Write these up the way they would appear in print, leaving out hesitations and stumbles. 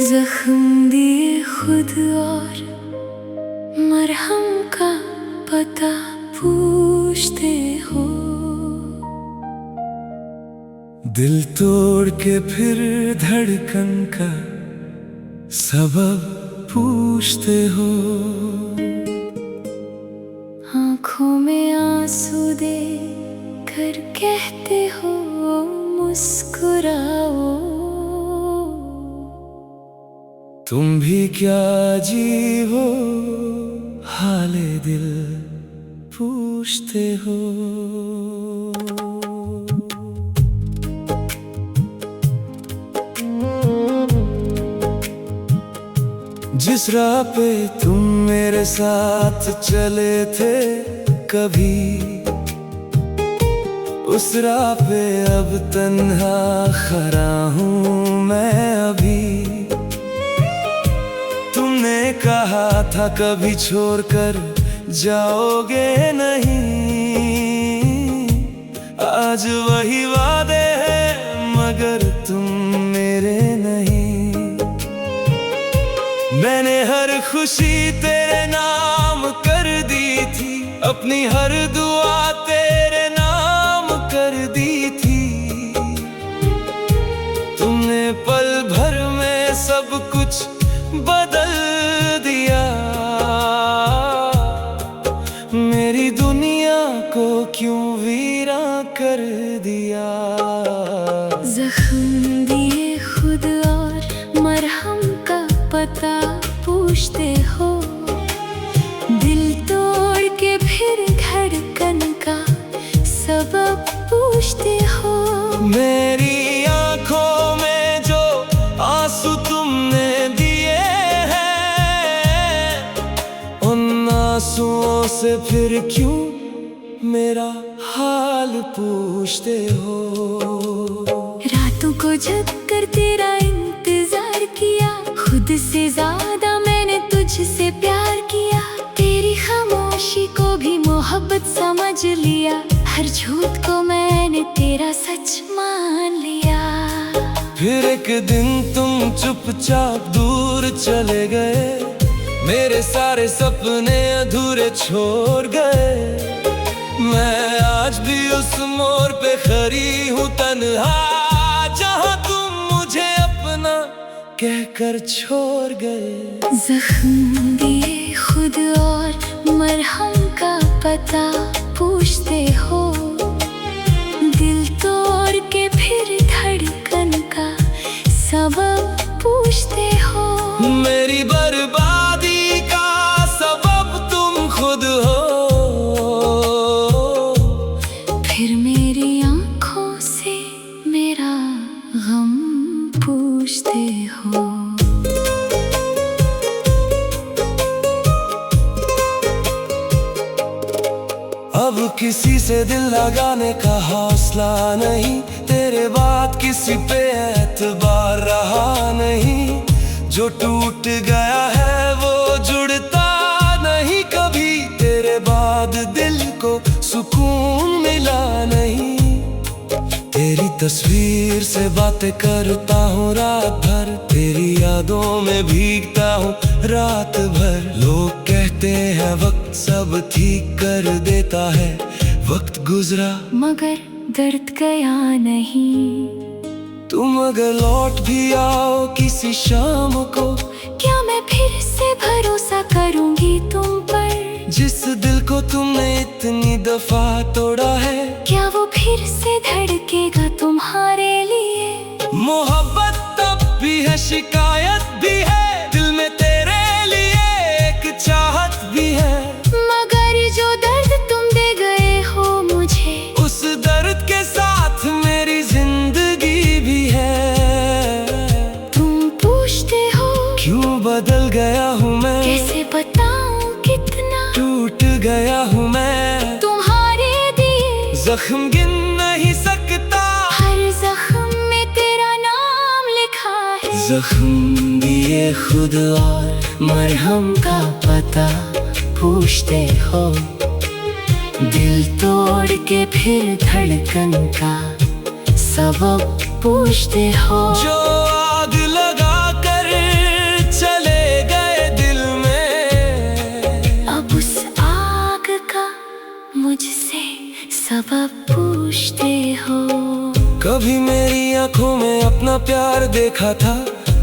जख्म दिए खुद और मरहम का पता पूछते हो। दिल तोड़ के फिर धड़कन का सबब पूछते हो। आँखों में आंसू दे कर कहते हो मुस्कुराओ। तुम भी क्या जीवो हाले दिल पूछते हो। जिस राह पे तुम मेरे साथ चले थे कभी, उस राह पे अब तन्हा खड़ा हूँ मैं अभी। तुमने कहा था कभी छोड़कर जाओगे नहीं, आज वही वादे हैं मगर तुम मेरे नहीं। मैंने हर खुशी तेरे नाम कर दी थी, अपनी हर दुआ तेरे नाम कर दी थी। तुमने पल भर में सब कुछ बदल दिया, मेरी दुनिया को क्यों वीरा कर दिया। जख्म दिए खुद और मरहम का पता पूछते हो। दिल तोड़ के फिर धड़कन का सबब पूछते हो। मेरी आंखों में जो आंसू तुमने दिए हैं, उन आंसुओं से फिर क्यों मेरा हाल पूछते हो। रातों को जग कर तेरा इंतजार किया, खुद से ज्यादा मैंने तुझसे प्यार किया। तेरी खामोशी को भी मोहब्बत समझ लिया, हर झूठ को मैंने तेरा सच मान लिया। फिर एक दिन तुम चुपचाप दूर चले गए, मेरे सारे सपने अधूरे छोड़ गए। मैं आज भी उस मोड़ पे खड़ी हूँ तन्हा, जहाँ तुम मुझे अपना कहकर छोड़ गए। जख्म दिए खुद और मरहम का पता पूछते हो। दिल तोड़ के फिर धड़कन का सबब पूछते हो। मेरी बर्बादी का सबब तुम खुद हो, फिर मेरी आंखों से मेरा गम पूछते हो। अब किसी से दिल लगाने का हौसला नहीं, तेरे बाद किसी पे एतबार रहा नहीं। जो टूट गया है वो जुड़ता नहीं कभी, तेरे बाद दिल को सुकून मिला नहीं। तेरी तस्वीर से बातें करता हूँ रात भर, तेरी यादों में भीगता हूँ रात भर। लोग कहते हैं वक्त सब ठीक कर देता है, वक्त गुजरा मगर दर्द गया नहीं। तुम अगर लौट भी आओ किसी शाम को, क्या मैं फिर से भरोसा करूंगी तुम पर? जिस दिल को तुमने इतनी दफा तोड़ा है, क्या वो फिर से धड़केगा तुम्हारे लिए? मोहब्बत तब भी है शिकायत भी है, दिल में तेरे लिए एक चाहत भी है। मगर जो दर्द तुम दे गए हो मुझे, उस दर्द के साथ मेरी जिंदगी भी है। तुम पूछते हो क्यों बदल गया हूँ मैं, कैसे बताऊं कितना टूट गया हूँ मैं तुम्हारे दिए। जख्म गिन नहीं सकता, हर जख्म में तेरा नाम लिखा है। जख्म दिए खुद और मरहम का पता पूछते हो। दिल तोड़ के फिर धड़कन का सबब पूछते हो। जो आग लगा कर चले गए दिल में, अब उस आग का मुझसे सबब पूछते हो। कभी मेरी आंखों में अपना प्यार देखा था,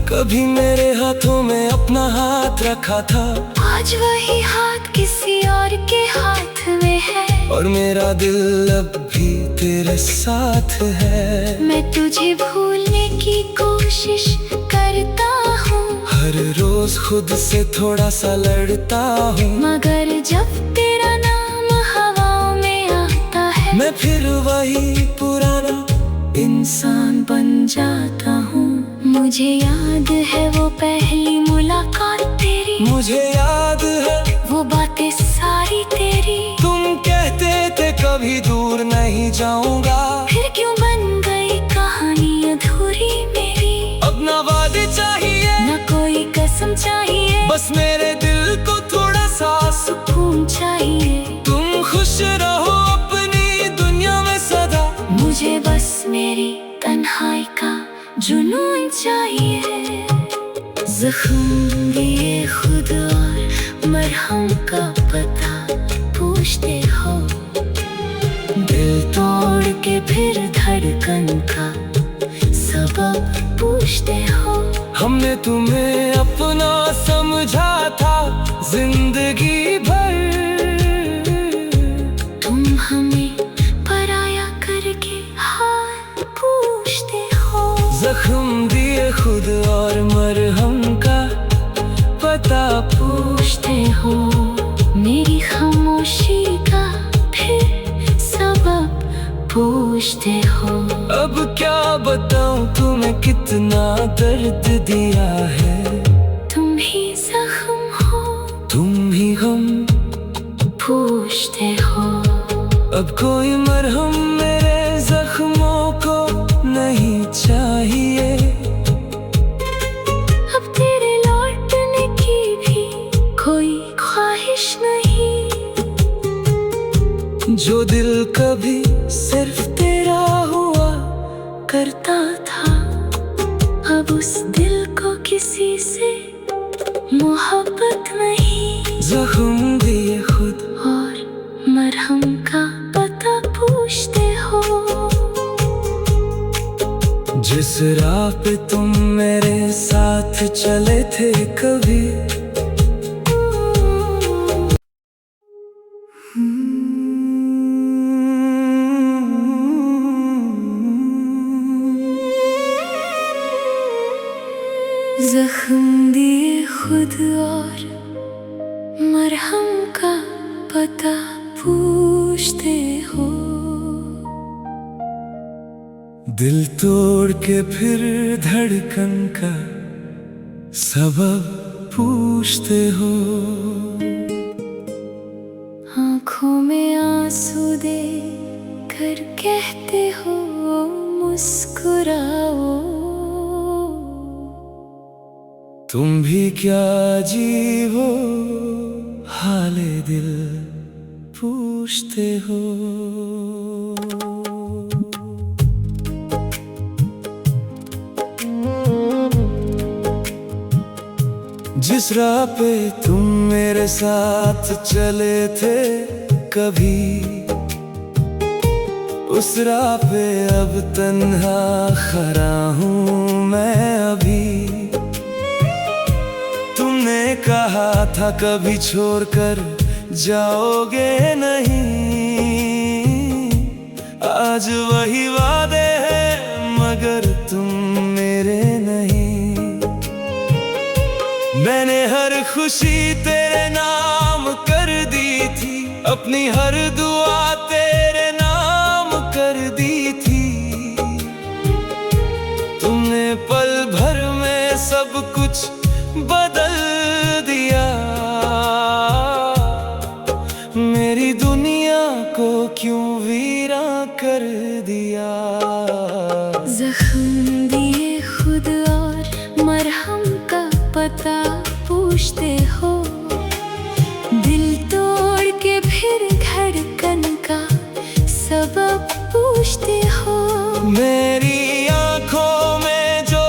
कभी मेरे हाथों में अपना हाथ रखा था। आज वही हाथ किसी और के हाथ में है, और मेरा दिल अब भी तेरे साथ है। मैं तुझे भूलने की कोशिश करता हूँ, हर रोज खुद से थोड़ा सा लड़ता हूँ, मगर जब तेरा नाम हवाओं में आता है, मैं फिर वही पुराना इंसान बन जाता हूँ। मुझे याद है वो पहली मुलाकात तेरी, मुझे याद है वो बातें सारी तेरी। तुम कहते थे कभी दूर नहीं जाऊंगा, फिर क्यों बन गई कहानी अधूरी मेरी। अब ना वादे चाहिए न कोई कसम चाहिए, बस मेरे दिल को थोड़ा सा सुकून चाहिए। तुम खुश रहो अपनी दुनिया में सदा, मुझे बस मेरी तन्हाई का जुनून चाहिए। जख्म दिए खुद और मरहम का पता पूछते हो। दिल तोड़ के फिर धड़कन का सबब पूछते हो। हमने तुम्हें अपना समझा था जिंदगी भर, तुम हमें पराया करके हाल पूछते हो। जख्म दिए खुद और मरहम का पता पूछते हो। मेरी खामोशी का फिर सबब पूछते हो। अब क्या बताऊं तुम्हें कितना दर्द दिया है, तुम ही जख्म हो, तुम ही गम पूछते हो। अब कोई मरहम मेरे जख्मों को नहीं चाहिए, अब तेरे लौटने की भी कोई ख्वाहिश नहीं। जो दिल कभी सिर्फ तेरा हुआ करता था, अब उस दिल को किसी से मोहब्बत नहीं। जख्म दिए खुद और मरहम का पता पूछते हो। जिस राह पे तुम मेरे साथ चले थे कभी, जख्म दिए खुद और मरहम का पता पूछते हो। दिल तोड़ के फिर धड़कन का सबब पूछते हो। आँखों में आंसू दे कर कहते हो मुस्कुराओ। तुम भी क्या जीवो हाले दिल पूछते हो। जिस राह पे तुम मेरे साथ चले थे कभी, उस राह पे अब तन्हा खड़ा हूँ मैं अभी। तुमने कहा था कभी छोड़कर जाओगे नहीं, आज वही वादे हैं मगर तुम मेरे नहीं। मैंने हर खुशी तेरे नाम कर दी थी, अपनी हर दुआ तेरे नाम कर दी थी। तुमने पल भर में सब कुछ बदल दिया, मेरी दुनिया को क्यों वीरा कर दिया। जख्म दिए खुद और मरहम का पता पूछते हो। दिल तोड़ के फिर धड़कन मेरी आंखों में जो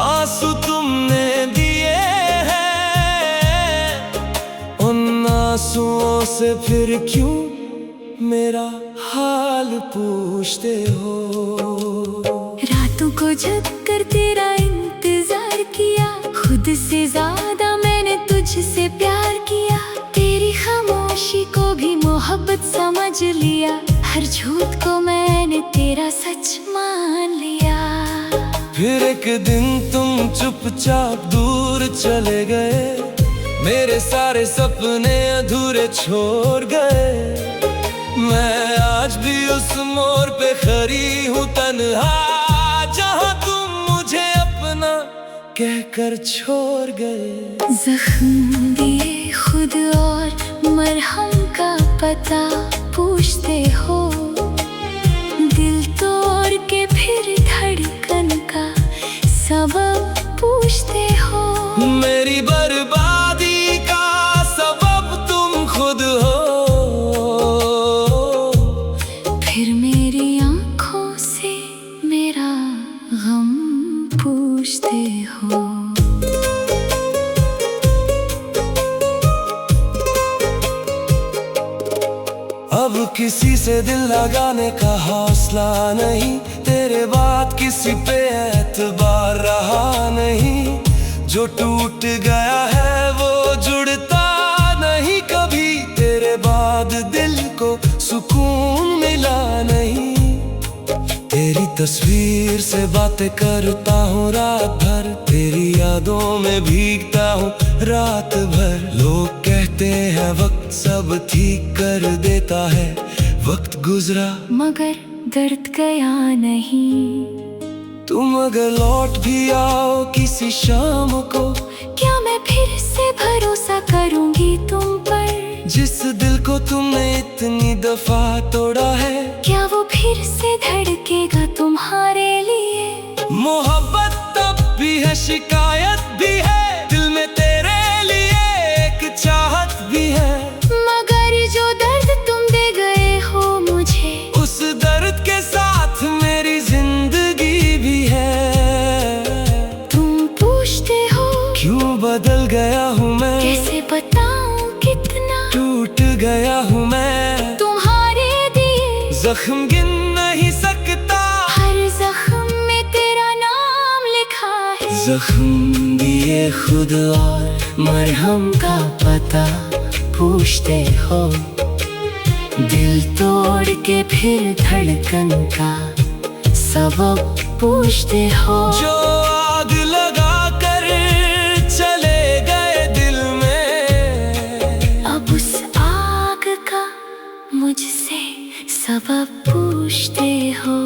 आंसू तुमने दिए हैं, उन आंसुओं से फिर क्यों मेरा हाल पूछते हो। रातों को जग कर तेरा इंतजार किया, खुद से ज्यादा मैंने तुझसे प्यार किया। तेरी खामोशी को भी मोहब्बत समझ लिया, हर झूठ को मैंने तेरा सच मान लिया। फिर एक दिन तुम चुपचाप दूर चले गए, मेरे सारे सपने अधूरे छोड़ गए। मैं आज भी उस मोड़ पे खड़ी हूँ तन्हा, जहाँ तुम मुझे अपना कहकर छोड़ गए। जख्म दिए खुद और मरहम का पता पूछते हो, दिल तोड़ के फिर धड़कन का सबब पूछते हो। मेरी बर्बादी का सबब तुम खुद हो, फिर मेरी आंखों से मेरा गम पूछते हो। अब किसी से दिल लगाने का हौसला नहीं, तेरे बाद किसी पे एतबार रहा नहीं। जो टूट गया है वो जुड़ता नहीं कभी, तेरे बाद दिल को सुकून मिला नहीं। तेरी तस्वीर से बातें करता हूँ रात भर, तेरी यादों में भीगता हूँ रात भर। लोग कहते हैं वक्त सब ठीक कर देता है, वक्त गुजरा मगर दर्द गया नहीं। तुम अगर लौट भी आओ किसी शाम को, क्या मैं फिर से भरोसा करूंगी तुम पर? जिस दिल को तुमने इतनी दफा तोड़ा है, क्या वो फिर से धड़केगा तुम्हारे लिए? मोहब्बत तब भी है शिकायत भी है, दिल में तेरे लिए एक चाहत भी है। मगर जो दर्द तुम दे गए हो मुझे, उस दर्द के साथ मेरी जिंदगी भी है। तुम पूछते हो क्यों बदल गया हूँ मैं, कैसे बताऊं कितना टूट गया हूँ मैं। तुम्हारे दिए जख्म गिन नहीं सकता, हर जख्म में तेरा नाम लिखा है। जख्म दिए खुद और मरहम का पता पूछते हो, दिल तोड़ के फिर धड़कन का सबब पूछते हो। जो आग लगा कर चले गए दिल में, अब उस आग का मुझसे सबब पूछते हो।